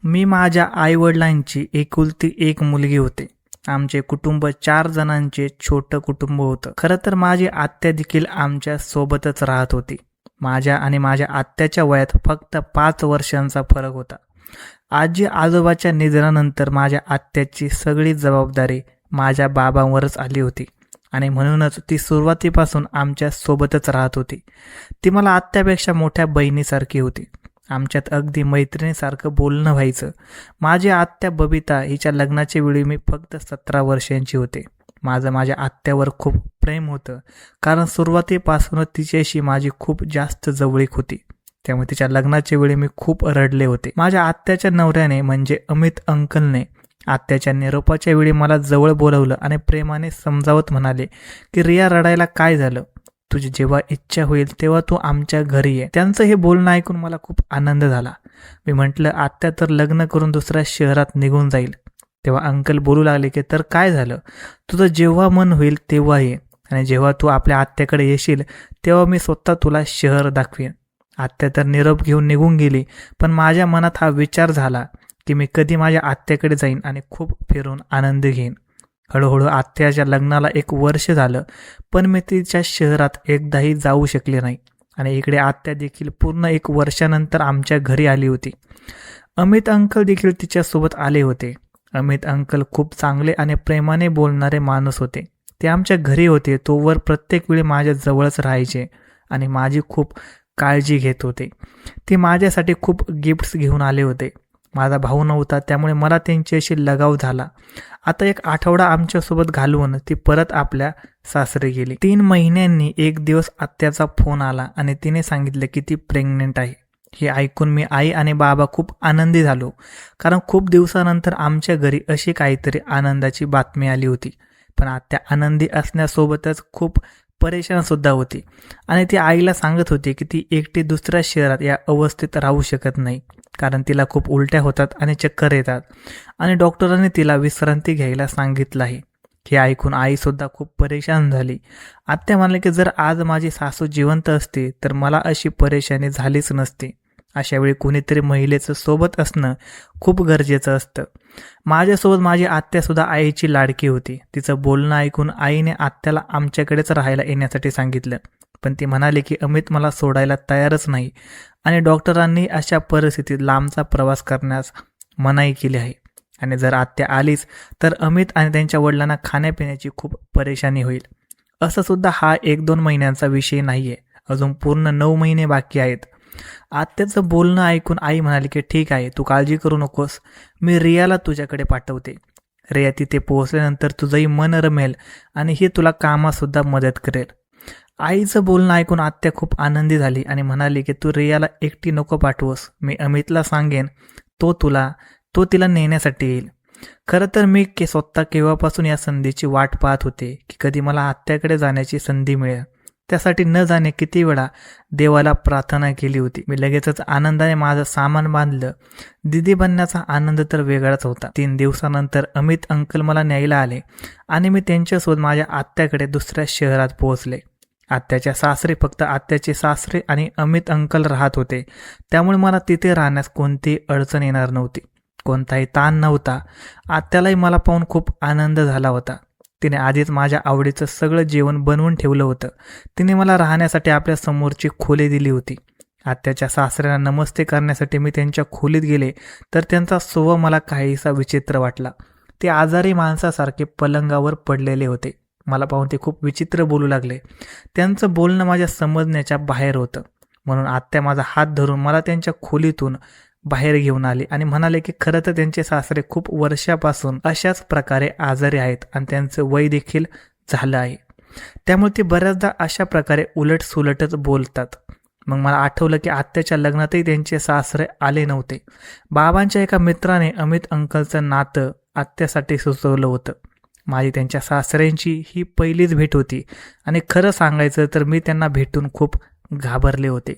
मी माझ्या आईवडिलांची एकुलती एक मुलगी होते. आमचे कुटुंब 4 जणांचे छोटं कुटुंब होतं. खरं तर माझी आत्या देखील आमच्या सोबतच राहत होती. माझ्या आणि माझ्या आत्याच्या वयात फक्त 5 वर्षांचा फरक होता. आजी आजोबाच्या निधनानंतर माझ्या आत्याची सगळी जबाबदारी माझ्या बाबांवरच आली होती आणि म्हणूनच ती सुरुवातीपासून आमच्या सोबतच राहत होती. ती मला आत्यापेक्षा मोठ्या बहिणीसारखी होती. आमच्यात अगदी मैत्रिणीसारखं बोलणं व्हायचं. माझी आत्या बबिता हिच्या लग्नाच्या वेळी मी फक्त 17 वर्षांची होते. माझं माझ्या आत्यावर खूप प्रेम होतं, कारण सुरुवातीपासूनच तिच्याशी माझी खूप जास्त जवळीक होती. त्यामुळे तिच्या लग्नाच्या वेळी मी खूप रडले होते. माझ्या आत्याच्या नवऱ्याने म्हणजे अमित अंकलने आत्याच्या निरोपाच्या वेळी मला जवळ बोलवलं आणि प्रेमाने समजावत म्हणाले की रिया, रडायला काय झालं? तुझी जेव्हा इच्छा होईल तेव्हा तू आमच्या घरी ये. त्यांचं हे बोलणं ऐकून मला खूप आनंद झाला. मी म्हटलं, आत्या तर लग्न करून दुसऱ्या शहरात निघून जाईल. तेव्हा अंकल बोलू लागले की तर काय झालं, तुझं जेव्हा मन होईल तेव्हा ये, आणि जेव्हा तू आपल्या आत्याकडे येशील तेव्हा मी स्वतः तुला शहर दाखवेन. आत्या तर निरोप घेऊन निघून गेली, पण माझ्या मनात हा विचार झाला की मी कधी माझ्या आत्याकडे जाईन आणि खूप फिरून आनंद घेईन. हळूहळू आत्याच्या लग्नाला 1 वर्ष झालं, पण मी तिच्या शहरात एकदाही जाऊ शकले नाही. आणि इकडे आत्या देखील पूर्ण 1 वर्षानंतर आमच्या घरी आली होती. अमित अंकल देखील तिच्यासोबत आले होते. अमित अंकल खूप चांगले आणि प्रेमाने बोलणारे माणूस होते. ते आमच्या घरी होते तोवर प्रत्येक वेळी माझ्या जवळच राहायचे आणि माझी खूप काळजी घेत होते. ते माझ्यासाठी खूप गिफ्ट्स घेऊन आले होते. माझा भाऊ नव्हता, त्यामुळे मला त्यांच्याशी लगाव झाला. आता 1 आठवडा आमच्यासोबत घालवून ती परत आपल्या सासरी गेली. 3 महिन्यांनी एक दिवस आत्याचा फोन आला आणि तिने सांगितले की ती प्रेग्नेंट आहे. हे ऐकून मी आई आणि बाबा खूप आनंदी झालो, कारण खूप दिवसानंतर आमच्या घरी अशी काहीतरी आनंदाची बातमी आली होती. पण आत्या आनंदी असण्यासोबतच खूप परेशान सुद्धा होती आणि ती आईला सांगत होती की ती एकटी दुसऱ्या शहरात या अवस्थेत राहू शकत नाही, कारण तिला खूप उलट्या होतात आणि चक्कर येतात आणि डॉक्टरांनी तिला विश्रांती घ्यायला सांगितलं आहे. हे ऐकून आईसुद्धा खूप परेशान झाली. आत्या म्हणाले की जर आज माझी सासू जिवंत असती तर मला अशी परेशानी झालीच नसती. अशावेळी कोणीतरी महिलेचं सोबत असणं खूप गरजेचं असतं. माझ्यासोबत माझी आत्यासुद्धा आईची लाडकी होती. तिचं बोलणं ऐकून आईने आत्याला आमच्याकडेच राहायला येण्यासाठी सांगितलं, पण ती म्हणाली की अमित मला सोडायला तयारच नाही आणि डॉक्टरांनी अशा परिस्थितीत लांबचा प्रवास करण्यास मनाई केली आहे आणि जर आत्या आलीच तर अमित आणि त्यांच्या वडिलांना खाण्यापिण्याची खूप परेशानी होईल. असं सुद्धा हा 1-2 महिन्यांचा विषय नाहीये, अजून पूर्ण 9 महिने बाकी आहेत. आत्याचं बोलणं ऐकून आई म्हणाली की ठीक आहे, तू काळजी करू नकोस, मी रियाला तुझ्याकडे पाठवते. रिया तिथे पोहोचल्यानंतर तुझंही मन रमेल आणि ही तुला कामातसुद्धा मदत करेल. आईचं बोलणं ऐकून आत्या खूप आनंदी झाली आणि म्हणाली की तू रियाला एकटी नको पाठवस, मी अमितला सांगेन, तो तिला नेण्यासाठी येईल. खरं तर मी स्वतः केव्हापासून या संधीची वाट पाहत होते की कधी मला आत्याकडे जाण्याची संधी मिळेल. त्यासाठी न जाणे किती वेळा देवाला प्रार्थना केली होती. मी लगेचच आनंदाने माझं सामान बांधलं. दिदी बनण्याचा आनंद तर वेगळाच होता. 3 दिवसानंतर अमित अंकल मला न्यायला आले आणि मी त्यांच्यासोबत माझ्या आत्याकडे दुसऱ्या शहरात पोहोचले. आत्याच्या सासरे फक्त आत्याचे सासरे आणि अमित अंकल राहत होते, त्यामुळे मला तिथे राहण्यास कोणतीही अडचण येणार नव्हती, कोणताही ताण नव्हता. आत्यालाही मला पाहून खूप आनंद झाला होता. तिने आधीच माझ्या आवडीचं सगळं जेवण बनवून ठेवलं होतं. तिने मला राहण्यासाठी आपल्या समोरची खोली दिली होती. आत्याच्या सासऱ्यांना नमस्ते करण्यासाठी मी त्यांच्या खोलीत गेले तर त्यांचा स्वभाव मला काहीसा विचित्र वाटला. ते आजारी माणसासारखे पलंगावर पडलेले होते. मला पाहून ते खूप विचित्र बोलू लागले. त्यांचं बोलणं माझ्या समजण्याच्या बाहेर होतं. म्हणून आत्या माझा हात धरून मला त्यांच्या खोलीतून बाहेर घेऊन आले आणि म्हणाले की खरं तर त्यांचे सासरे खूप वर्षापासून अशाच प्रकारे आजारी आहेत आणि त्यांचं वय देखील झालं आहे, त्यामुळे ते बऱ्याचदा अशा प्रकारे उलटसुलटच बोलतात. मग मला आठवलं की आत्याच्या लग्नातही त्यांचे सासरे आले नव्हते. बाबांच्या एका मित्राने अमित अंकलचं नातं आत्यासाठी सुचवलं होतं. माझी त्यांच्या सासऱ्यांची ही पहिलीच भेट होती आणि खरं सांगायचं तर मी त्यांना भेटून खूप घाबरले होते.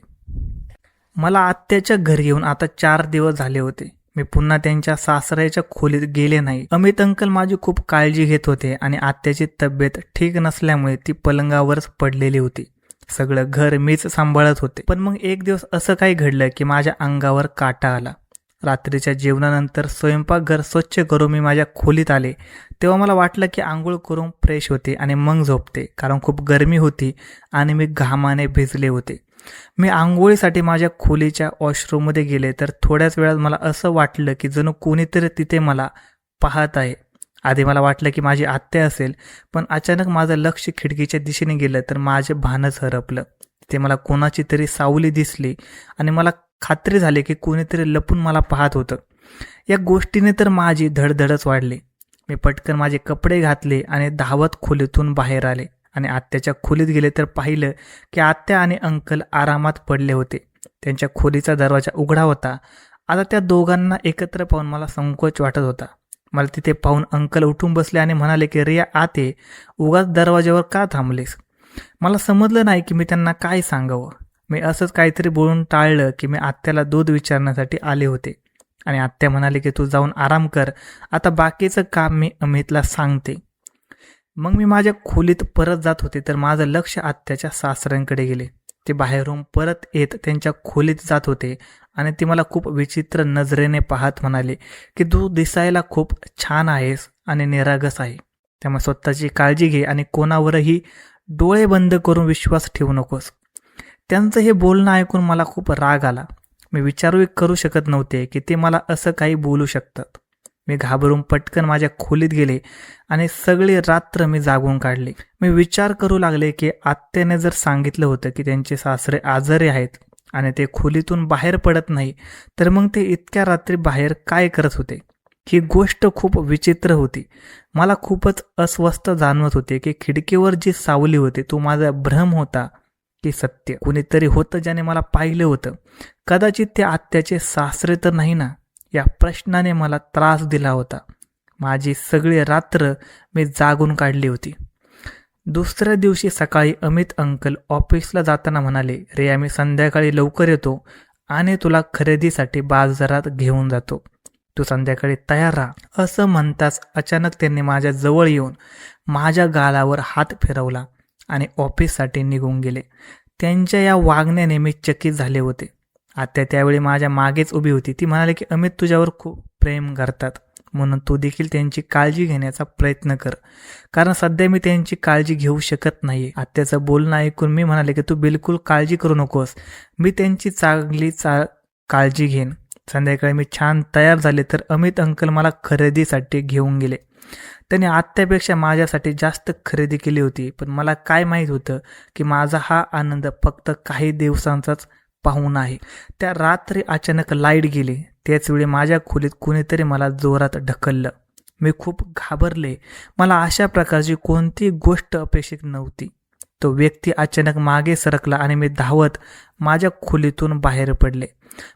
मला आत्याच्या घरी येऊन आता 4 दिवस झाले होते. मी पुन्हा त्यांच्या सासऱ्याच्या खोलीत गेले नाही. अमित अंकल माझी खूप काळजी घेत होते आणि आत्याची तब्येत ठीक नसल्यामुळे ती पलंगावरच पडलेली होती. सगळं घर मीच सांभाळत होते. पण मग एक दिवस असं काही घडलं की माझ्या अंगावर काटा आला. रात्रीच्या जेवणानंतर स्वयंपाकघर स्वच्छ करून मी माझ्या खोलीत आले तेव्हा मला वाटलं की आंघोळ करून फ्रेश होते आणि मग झोपते, कारण खूप गरमी होती आणि मी घामाने भिजले होते. मी आंघोळीसाठी माझ्या खोलीच्या वॉशरूममध्ये गेले तर थोड्याच वेळात मला असं वाटलं की जणू कोणीतरी तिथे मला पाहत आहे. आधी मला वाटलं की माझी आत्या असेल, पण अचानक माझं लक्ष खिडकीच्या दिशेने गेलं तर माझे भानच हरपलं. ते मला कोणाची तरी सावली दिसली आणि मला खात्री झाली की कोणीतरी लपून मला पाहत होतं. या गोष्टीने तर माझी धडधडच वाढली. मी पटकन माझे कपडे घातले आणि धावत खोलीतून बाहेर आले आणि आत्याच्या खोलीत गेले तर पाहिलं की आत्या आणि अंकल आरामात पडले होते. त्यांच्या खोलीचा दरवाजा उघडा होता. आता त्या दोघांना एकत्र पाहून मला संकोच वाटत होता. मला तिथे पाहून अंकल उठून बसले आणि म्हणाले की रिया आत ये, उगाच दरवाज्यावर का थांबलेस? मला समजलं नाही की मी त्यांना काय सांगावं. मी असंच काहीतरी बोलून टाळलं की मी आत्याला दूध विचारण्यासाठी आले होते आणि आत्या म्हणाले की तू जाऊन आराम कर, आता बाकीचं काम मी अमितला सांगते. मग मी माझ्या खोलीत परत जात होते तर माझं लक्ष आत्याच्या सासऱ्यांकडे गेले. ते बाहेरून परत येत त्यांच्या खोलीत जात होते आणि ती मला खूप विचित्र नजरेने पाहत म्हणाले की तू दिसायला खूप छान आहेस आणि निरागस आहे, त्यामुळे स्वतःची काळजी घे आणि कोणावरही डोळे बंद करून विश्वास ठेवू नकोस. त्यांचं हे बोलणं ऐकून मला खूप राग आला. मी विचारही करू शकत नव्हते की ते मला असं काही बोलू शकतात. मी घाबरून पटकन माझ्या खोलीत गेले आणि सगळी रात्र मी जागून काढली. मी विचार करू लागले की आत्याने जर सांगितलं होतं की त्यांचे सासरे आजारी आहेत आणि ते खोलीतून बाहेर पडत नाही, तर मग ते इतक्या रात्री बाहेर काय करत होते? ही गोष्ट खूप विचित्र होती. मला खूपच अस्वस्थ जाणवत होते की खिडकीवर जी सावली होती तो माझा भ्रम होता की सत्य. कुणीतरी होतं ज्याने मला पाहिलं होतं. कदाचित ते आत्याचे सासरे तर नाही ना? या प्रश्नाने मला त्रास दिला होता. माझी सगळी रात्र मी जागून काढली होती. दुसऱ्या दिवशी सकाळी अमित अंकल ऑफिसला जाताना म्हणाले, रिया मी संध्याकाळी लवकर येतो आणि तुला खरेदीसाठी बाजारात घेऊन जातो, तू संध्याकाळी तयार राहा. असं म्हणताच अचानक त्यांनी माझ्या जवळ येऊन माझ्या गालावर हात फिरवला आणि ऑफिससाठी निघून गेले. त्यांच्या या वागण्याने मी चकित झाले होते. आत्या त्यावेळी माझ्या मागेच उभी होती. ती म्हणाली की अमित तुझ्यावर खूप प्रेम करतात, म्हणून तू देखील त्यांची काळजी घेण्याचा प्रयत्न कर, कारण सध्या मी त्यांची काळजी घेऊ शकत नाही. आत्याचं बोलणं ऐकून मी म्हणाले की तू बिलकुल काळजी करू नकोस, मी त्यांची चांगली काळजी घेईन. संध्याकाळी मी छान तयार झाले तर अमित अंकल मला खरेदीसाठी घेऊन गेले. त्यांनी आत्यापेक्षा माझ्यासाठी जास्त खरेदी केली होती, पण मला काय माहीत होतं की माझा हा आनंद फक्त काही दिवसांचाच पाहून आहे. त्या रात्री अचानक लाईट गेली. त्याचवेळी माझ्या खोलीत कुणीतरी मला जोरात ढकललं. मी खूप घाबरले. मला अशा प्रकारची कोणती गोष्ट अपेक्षित नव्हती. तो व्यक्ती अचानक मागे सरकला आणि मी धावत माझ्या खोलीतून बाहेर पडले.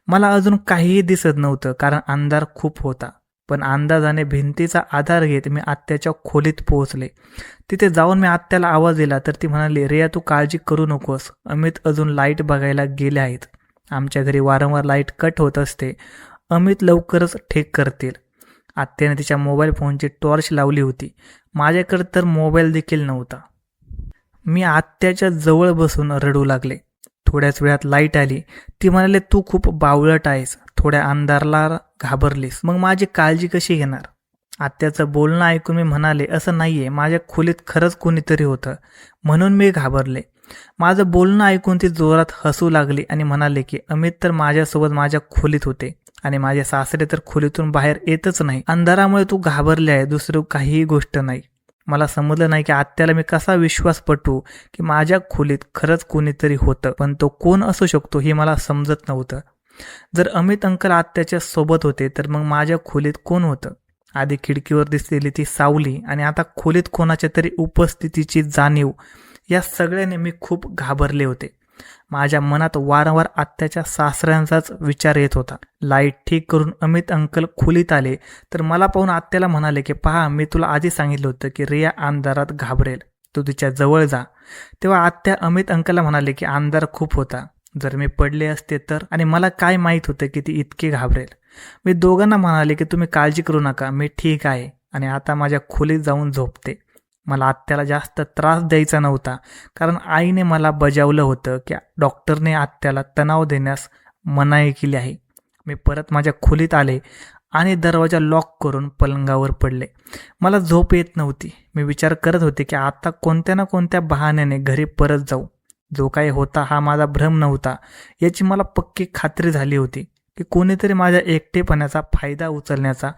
मला अजून काहीही दिसत नव्हतं कारण अंधार खूप होता, पण अंदाजाने भिंतीचा आधार घेत मी आत्याच्या खोलीत पोहोचले. तिथे जाऊन मी आत्याला आवाज दिला तर ती म्हणाली, रिया तू काळजी करू नकोस, अमित अजून लाईट बघायला गेले आहेत. आमच्या घरी वारंवार लाईट कट होत असते, अमित लवकरच ठीक करतील. आत्याने तिच्या मोबाईल फोनची टॉर्च लावली होती. माझ्याकडे तर मोबाईल देखील नव्हता. मी आत्याच्या जवळ बसून रडू लागले. थोड्याच वेळात लाईट आली. ती म्हणाले तू खूप बावळट आहेस, थोड्या अंधारला घाबरलीस, मग माझी काळजी कशी घेणार? आत्याचं बोलणं ऐकून मी म्हणाले असं नाहीये, माझ्या खोलीत खरंच कोणीतरी होतं म्हणून मी घाबरले. माझं बोलणं ऐकून ती जोरात हसू लागली आणि म्हणाले की अमित तर माझ्यासोबत माझ्या खोलीत होते आणि माझे सासरे तर खोलीतून बाहेर येतच नाही. अंधारामुळे तू घाबरले आहे, दुसरं काहीही गोष्ट नाही. मला समजलं नाही की आत्याला मी कसा विश्वास पटवू की माझ्या खोलीत खरंच कोणीतरी होतं, पण तो कोण असू शकतो हे मला समजत नव्हतं. जर अमित अंकल आत्याच्या सोबत होते तर मग माझ्या खोलीत कोण होतं? आधी खिडकीवर दिसलेली ती सावली आणि आता खोलीत कोणाच्या तरी उपस्थितीची जाणीव, या सगळ्याने मी खूप घाबरले होते. माझ्या मनात वारंवार आत्याच्या सासऱ्यांचाच विचार येत होता. लाईट ठीक करून अमित अंकल खोलीत आले तर मला पाहून आत्याला म्हणाले की पहा, मी तुला आधी सांगितलं होतं की रिया अंधारात घाबरेल, तू तिच्या जवळ जा. तेव्हा आत्या अमित अंकलला म्हणाले की अंधार खूप होता, जर मी पडले असते तर, आणि मला काय माहीत होतं की ती इतकी घाबरेल. मी दोघांना म्हणाले की तुम्ही काळजी करू नका, मी ठीक आहे आणि आता माझ्या खोलीत जाऊन झोपते. मला आत्याला जास्त त्रास द्यायचा नव्हता, कारण आईने मला बजावलं होतं की डॉक्टरने आत्याला तणाव देण्यास मनाई केली आहे. मी परत माझ्या खोलीत आले आणि दरवाजा लॉक करून पलंगावर पडले. मला झोप येत नव्हती. मी विचार करत होते की आता कोणत्या ना कोणत्या बहाण्याने घरी परत जाऊ. जो काही होता हा माझा भ्रम नव्हता याची मला पक्की खात्री झाली होती की कोणीतरी माझ्या एकटेपणाचा फायदा उचलण्याचा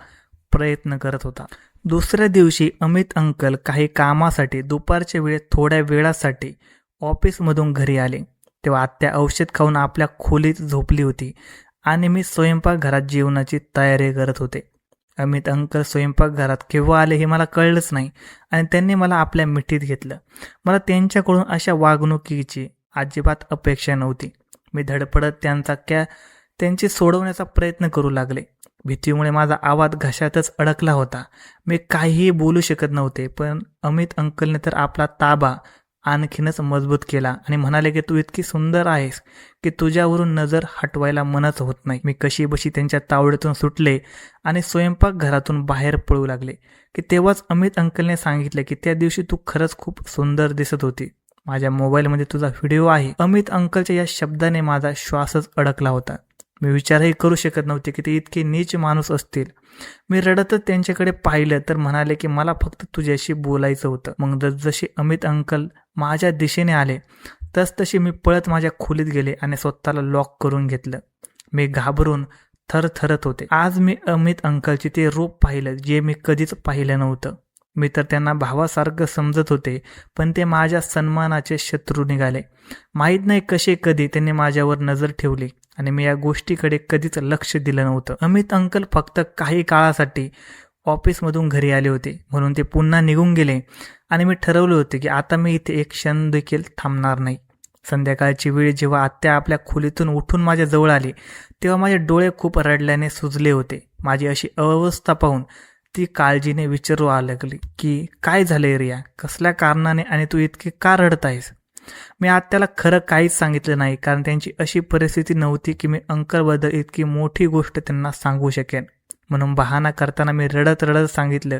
प्रयत्न करत होता. दुसऱ्या दिवशी अमित अंकल काही कामासाठी दुपारच्या वेळेत थोड्या वेळासाठी ऑफिसमधून घरी आले. तेव्हा आत्या औषध खाऊन आपल्या खोलीत झोपली होती आणि मी स्वयंपाकघरात जेवणाची तयारी करत होते. अमित अंकल स्वयंपाकघरात केव्हा आले हे मला कळलंच नाही आणि त्यांनी मला आपल्या मिठीत घेतलं. मला त्यांच्याकडून अशा वागणुकीची अजिबात अपेक्षा नव्हती. मी धडपडत त्यांची सोडवण्याचा प्रयत्न करू लागले. भीतीमुळे माझा आवाज घशातच अडकला होता. मी काहीही बोलू शकत नव्हते. पण अमित अंकलने तर आपला ताबा आणखीनच मजबूत केला आणि म्हणाले की तू इतकी सुंदर आहेस की तुझ्यावरून नजर हटवायला मनच होत नाही. मी कशीबशी त्यांच्या तावडीतून सुटले आणि स्वयंपाकघरातून बाहेर पळू लागले की तेव्हाच अमित अंकलने सांगितले की त्या दिवशी तू खरंच खूप सुंदर दिसत होती. माझ्या मोबाईलमध्ये तुझा व्हिडिओ आहे. अमित अंकलच्या या शब्दाने माझा श्वासच अडकला होता. मी विचारही करू शकत नव्हते की ते इतके नीच माणूस असतील. मी रडतच त्यांच्याकडे पाहिलं तर म्हणाले की मला फक्त तुझ्याशी बोलायचं होतं. मग जसजसे अमित अंकल माझ्या दिशेने आले तसतशी मी पळत माझ्या खोलीत गेले आणि स्वतःला लॉक करून घेतलं. मी घाबरून थरथरत होते. आज मी अमित अंकलचे ते रूप पाहिलं जे मी कधीच पाहिलं नव्हतं. मी तर त्यांना भावासारखं समजत होते पण ते माझ्या सन्मानाचे शत्रू निघाले. माहीत नाही कसे कधी त्यांनी माझ्यावर नजर ठेवली आणि मी या गोष्टीकडे कधीच लक्ष दिलं नव्हतं. अमित अंकल फक्त काही काळासाठी ऑफिसमधून घरी आले होते म्हणून ते पुन्हा निघून गेले आणि मी ठरवले होते की आता मी इथे एक क्षण देखील थांबणार नाही. संध्याकाळची वेळ जेव्हा आत्या आपल्या खोलीतून उठून माझ्या जवळ आली तेव्हा माझे डोळे खूप रडल्याने सुजले होते. माझी अशी अवस्था पाहून ती काळजीने विचारू लागली की काय झालंय रिया, कसल्या कारणाने आणि तू इतकी का रडत आहेस. मी आत्याला खरं काहीच सांगितलं नाही कारण त्यांची अशी परिस्थिती नव्हती की मी अंकलबद्दल इतकी मोठी गोष्ट त्यांना सांगू शकेन. म्हणून बहाणा करताना मी रडत रडत सांगितलं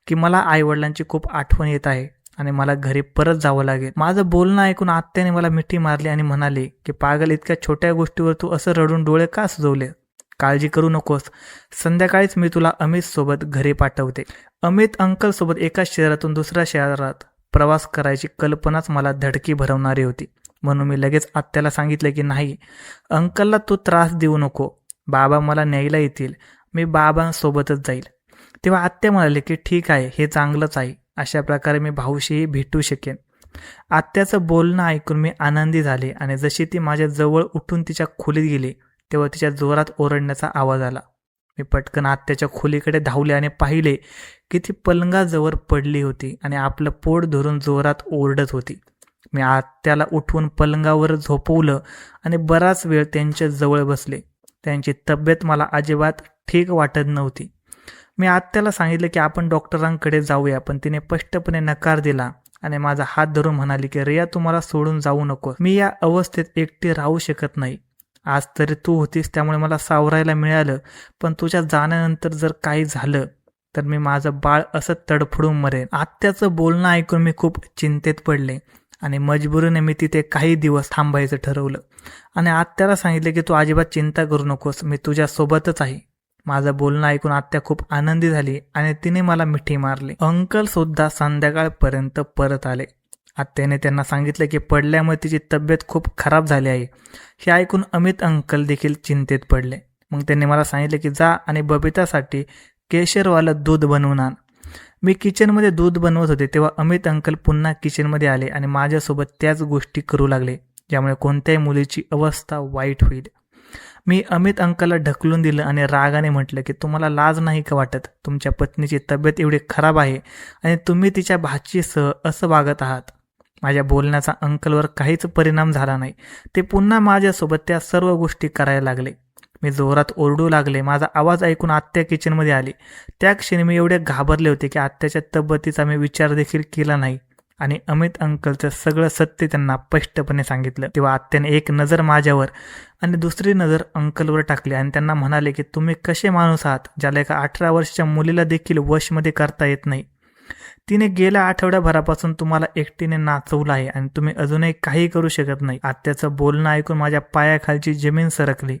की मला आईवडिलांची खूप आठवण येत आहे आणि मला घरी परत जावं लागेल. माझं बोलणं ऐकून आत्याने मला मिठी मारली आणि म्हणाले की पागल, इतक्या छोट्या गोष्टीवर तू असं रडून डोळे का सुजवले. काळजी करू नकोस, संध्याकाळीच मी तुला अमित सोबत घरी पाठवते. अमित अंकल सोबत एका शहरातून दुसऱ्या शहरात प्रवास करायची कल्पनाच मला धडकी भरवणारी होती. म्हणून मी लगेच आत्याला सांगितलं की नाही, अंकलला तू त्रास देऊ नको. बाबा मला न्यायला येतील, मी बाबांसोबतच जाईल. तेव्हा आत्या म्हणाले की ठीक आहे, हे चांगलंच आहे. अशा प्रकारे मी भाऊशीही भेटू शकेन. आत्याचं बोलणं ऐकून मी आनंदी झाले आणि जशी ती माझ्या जवळ उठून तिच्या खोलीत गेली तेव्हा तिच्या जोरात ओरडण्याचा आवाज आला. मी पटकन आत्याच्या खोलीकडे धावले आणि पाहिले की ती पलंगाजवळ पडली होती आणि आपलं पोट धरून जोरात ओरडत होती. मी आत्याला उठवून पलंगावर झोपवलं आणि बराच वेळ त्यांच्या जवळ बसले. त्यांची तब्येत मला अजिबात ठीक वाटत नव्हती. मी आत्याला सांगितलं की आपण डॉक्टरांकडे जाऊया, पण तिने स्पष्टपणे नकार दिला आणि माझा हात धरून म्हणाली की रिया, तू मला सोडून जाऊ नको. मी या अवस्थेत एकटी राहू शकत नाही. आज तरी तू होतीस त्यामुळे मला सावरायला मिळालं, पण तुझ्या जाण्यानंतर जर काही झालं तर मी माझं बाळ असं तडफडून मरेन. आत्याचं बोलणं ऐकून मी खूप चिंतेत पडले आणि मजबुरीने मी तिथे काही दिवस थांबायचं ठरवलं आणि आत्याला सांगितले की तू अजिबात चिंता करू नकोस, मी तुझ्या सोबतच आहे. माझं बोलणं ऐकून आत्या खूप आनंदी झाली आणि तिने मला मिठी मारली. अंकल सुद्धा संध्याकाळपर्यंत परत आले. आत्याने त्यांना सांगितलं की पडल्यामुळे तिची तब्येत खूप खराब झाली आहे. हे ऐकून अमित अंकल देखील चिंतेत पडले. मग त्यांनी मला सांगितले की जा आणि बबितासाठी केशरवालं दूध बनवून आण. मी किचनमध्ये दूध बनवत होते तेव्हा अमित अंकल पुन्हा किचनमध्ये आले आणि माझ्यासोबत त्याच गोष्टी करू लागले ज्यामुळे कोणत्याही मुलीची अवस्था वाईट होईल. मी अमित अंकलला ढकलून दिलं आणि रागाने म्हटलं की तुम्हाला लाज नाही का वाटत. तुमच्या पत्नीची तब्येत एवढी खराब आहे आणि तुम्ही तिच्या भाचीसह असं वागत आहात. माझ्या बोलण्याचा अंकलवर काहीच परिणाम झाला नाही. ते पुन्हा माझ्यासोबत त्या सर्व गोष्टी करायला लागले. मी जोरात ओरडू लागले. माझा आवाज ऐकून आत्या किचनमध्ये आली. त्या क्षणी मी एवढे घाबरले होते की आत्याच्या तब्येतीचा मी विचार देखील केला नाही आणि अमित अंकलचं सगळं सत्य त्यांना स्पष्टपणे सांगितलं. तेव्हा आत्याने एक नजर माझ्यावर आणि दुसरी नजर अंकलवर टाकली आणि त्यांना म्हणाले की तुम्ही कसे माणूस आहात ज्याला एका 18 वर्षाच्या मुलीला देखील वशमध्ये करता येत नाही. तिने गेल्या आठवड्याभरापासून तुम्हाला एकटीने नाचवलं आहे आणि तुम्ही अजूनही काही करू शकत नाही. आत्याचं बोलणं ऐकून माझ्या पायाखालची जमीन सरकली.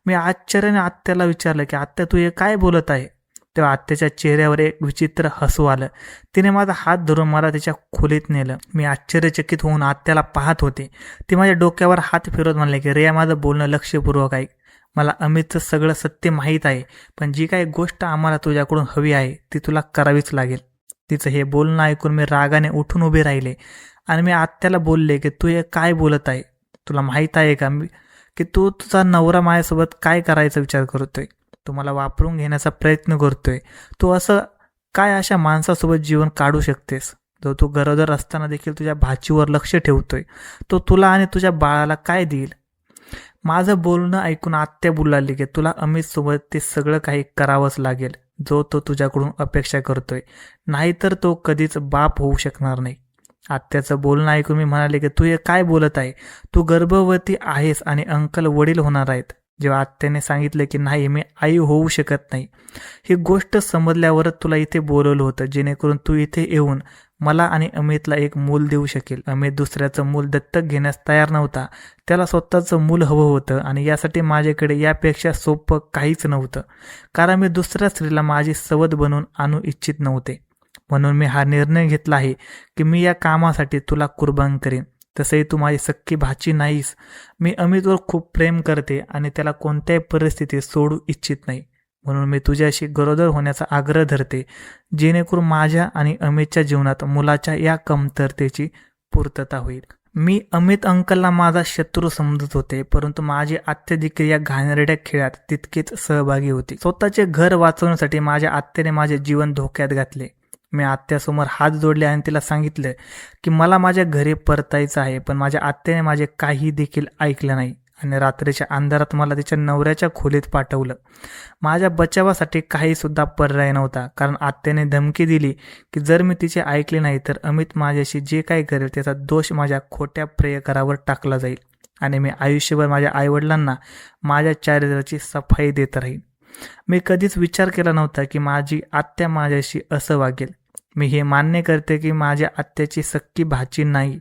मी आश्चर्याने आत्याला विचारलं की आत्या तू हे काय बोलत आहे? तेव्हा आत्याच्या चेहऱ्यावर एक विचित्र हसू आलं. तिने माझा हात धरून मला तिच्या खोलीत नेलं. मी आश्चर्यचकित होऊन आत्याला पाहत होते. ती माझ्या डोक्यावर हात फिरवत म्हणले की रिया माझं बोलणं लक्षपूर्वक ऐक. मला अमितचं सगळं सत्य माहीत आहे, पण जी काही गोष्ट आम्हाला तुझ्याकडून हवी आहे ती तुला करावीच लागेल. तिचं हे बोलणं ऐकून मी रागाने उठून उभे राहिले आणि मी आत्याला बोलले की तू हे काय बोलत आहे? तुला माहीत आहे का की तू तुझा नवरा माझ्यासोबत काय करायचा विचार करतोय? तू मला वापरून घेण्याचा प्रयत्न करतोय. तू असं काय अशा माणसासोबत जीवन काढू शकतेस जो तू गरोदर असताना देखील तुझ्या भाचीवर लक्ष ठेवतोय? तो तुला आणि तुझ्या बाळाला काय देईल? माझं बोलणं ऐकून आत्या बोलाली की तुला अमितसोबत ते सगळं काही करावंच लागेल जो तो तुझ्याकडून अपेक्षा करतोय, नाहीतर तो कधीच बाप होऊ शकणार नाही. आत्याचं बोलणं ऐकून मी म्हणाले की तू हे काय बोलत आहे? तू गर्भवती आहेस आणि अंकल वडील होणार आहेत. जेव्हा आत्याने सांगितले की नाही मी आई होऊ शकत नाही, ही गोष्ट समजल्यावरच तुला इथे बोलवलं होतं जेणेकरून तू इथे येऊन मला आणि अमितला एक मूल देऊ शकेल. अमित दुसऱ्याचं मूल दत्तक घेण्यास तयार नव्हता. त्याला स्वतःचं मूल हवं होतं आणि यासाठी माझ्याकडे यापेक्षा सोपं काहीच नव्हतं, कारण मी दुसऱ्या स्त्रीला माझी सवत बनवून आणू इच्छित नव्हते. म्हणून मी हा निर्णय घेतला आहे की मी या कामासाठी तुला कुर्बान करेन. तसंही तू माझी सख्खी भाची नाहीस. मी अमितवर खूप प्रेम करते आणि त्याला कोणत्याही परिस्थितीत सोडू इच्छित नाही. म्हणून मी तुझ्याशी गरोदर होण्याचा आग्रह धरते जेणेकरून माझ्या आणि अमितच्या जीवनात मुलाच्या या कमतरतेची पूर्तता होईल. मी अमित अंकलला माझा शत्रू समजत होते, परंतु माझी आत्या देखील या घाणेरड्या खेळात तितकेच सहभागी होती. स्वतःचे घर वाचवण्यासाठी माझ्या आत्याने माझे जीवन धोक्यात घातले. मी आत्यासमोर हात जोडले आणि तिला सांगितलं की मला माझ्या घरी परतायचं आहे, पण माझ्या आत्याने माझे काही देखील ऐकलं नाही आणि रात्रीच्या अंधारात मला तिच्या नवऱ्याच्या खोलीत पाठवलं. माझ्या बचावासाठी काही सुद्धा पर्याय नव्हता, कारण आत्याने धमकी दिली की जर मी तिचे ऐकले नाही तर अमित माझ्याशी जे काही करेल त्याचा दोष माझ्या खोट्या प्रियकरावर टाकला जाईल आणि मी आयुष्यभर माझ्या आईवडिलांना माझ्या चारित्र्याची सफाई देत राहीन. मी कधीच विचार केला नव्हता की माझी आत्या माझ्याशी असं वागेल. मी हे मान्य करते की माझ्या आत्याची सख्खी भाची नाही.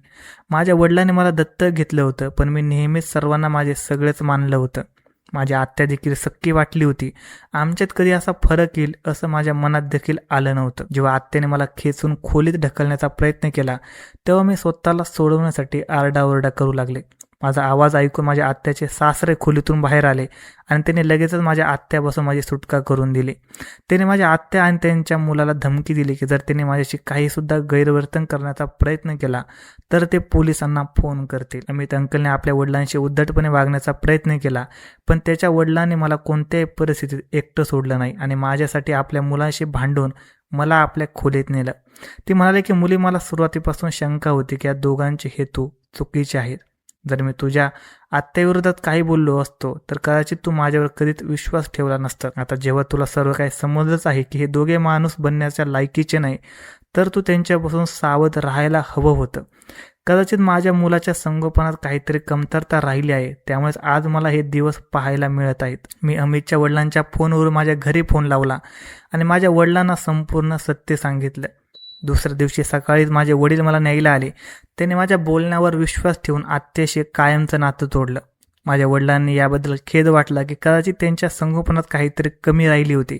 माझ्या वडिलांनी मला दत्तक घेतलं होतं, पण मी नेहमीच सर्वांना माझे सगळेच मानलं होतं. माझी आत्या देखील सख्खी वाटली होती. आमच्यात कधी असा फरक येईल असं माझ्या मनात देखील आलं नव्हतं. जेव्हा आत्याने मला खेचून खोलीत ढकलण्याचा प्रयत्न केला तेव्हा मी स्वतःला सोडवण्यासाठी आरडाओरडा करू लागले. माझा आवाज ऐकून माझ्या आत्याचे सासरे खोलीतून बाहेर आले आणि त्याने लगेचच माझ्या आत्यापासून माझी सुटका करून दिली. त्याने माझ्या आत्या आणि त्यांच्या मुलाला धमकी दिली की जर त्याने माझ्याशी काहीसुद्धा गैरवर्तन करण्याचा प्रयत्न केला तर ते पोलिसांना फोन करतील. अमित अंकलने आपल्या वडिलांशी उद्धटपणे वागण्याचा प्रयत्न केला, पण त्याच्या वडिलांनी मला कोणत्याही परिस्थितीत एकटं सोडलं नाही आणि माझ्यासाठी आपल्या मुलांशी भांडून मला आपल्या खोलीत नेलं. ती म्हणाले की मुली मला सुरुवातीपासून शंका होती की या दोघांचे हेतू चुकीचे आहेत. जर मी तुझ्या आत्याविरोधात काही बोललो असतो तर कदाचित तू माझ्यावर कधीच विश्वास ठेवला नसता. आता जेव्हा तुला सर्व काही समजलंच आहे की हे दोघे माणूस बनण्याच्या लायकीचे नाही, तर तू त्यांच्यापासून सावध राहायला हवं होतं. कदाचित माझ्या मुलाच्या संगोपनात काहीतरी कमतरता राहिली आहे, त्यामुळेच आज मला हे दिवस पाहायला मिळत आहेत. मी अमितच्या वडिलांच्या फोनवरून माझ्या घरी फोन लावला आणि माझ्या वडिलांना संपूर्ण सत्य सांगितलं. दुसऱ्या दिवशी सकाळीच माझे वडील मला न्यायला आले. त्याने माझ्या बोलण्यावर विश्वास ठेवून आत्याशी कायमचं नातं तोडलं. माझ्या वडिलांनी याबद्दल खेद वाटला की कदाचित त्यांच्या संगोपनात काहीतरी कमी राहिली होती,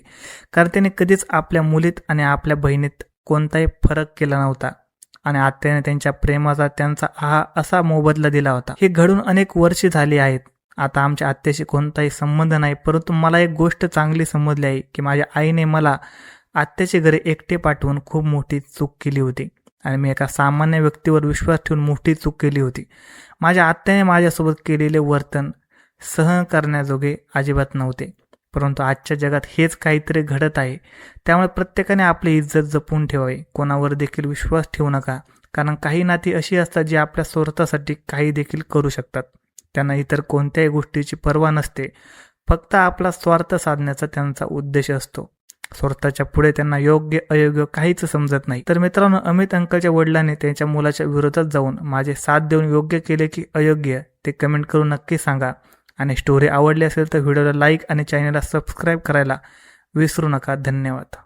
कारण त्याने कधीच आपल्या मुलीत आणि आपल्या बहिणीत कोणताही फरक केला नव्हता आणि आत्याने त्यांच्या प्रेमाचा त्यांचा असा मोबदला दिला होता. हे घडून अनेक वर्षे झाली आहेत. आता आमच्या आत्याशी कोणताही संबंध नाही, परंतु मला एक गोष्ट चांगली समजली आहे की माझ्या आईने मला आत्याच्या घरी एकटे पाठवून खूप मोठी चूक केली होती आणि मी एका सामान्य व्यक्तीवर विश्वास ठेवून मोठी चूक केली होती. माझ्या आत्याने माझ्यासोबत केलेले वर्तन सहन करण्याजोगे अजिबात नव्हते, परंतु आजच्या जगात हेच काहीतरी घडत आहे. त्यामुळे प्रत्येकाने आपली इज्जत जपून ठेवावी. कोणावर देखील विश्वास ठेवू नका, कारण काही नाती अशी असतात जी आपल्या स्वार्थासाठी काही देखील करू शकतात. त्यांना इतर कोणत्याही गोष्टीची पर्वा नसते, फक्त आपला स्वार्थ साधण्याचा त्यांचा उद्देश असतो. स्वार्थाच्या पुढे त्यांना योग्य अयोग्य काहीच समजत नाही. तर मित्रांनो, अमित अंकलच्या वडिलांनी त्यांच्या मुलाच्या विरोधात जाऊन माझे साथ देऊन योग्य केले की अयोग्य ते कमेंट करून नक्की सांगा. आणि स्टोरी आवडली असेल तर व्हिडिओला लाईक आणि चॅनलला सबस्क्राईब करायला विसरू नका. धन्यवाद.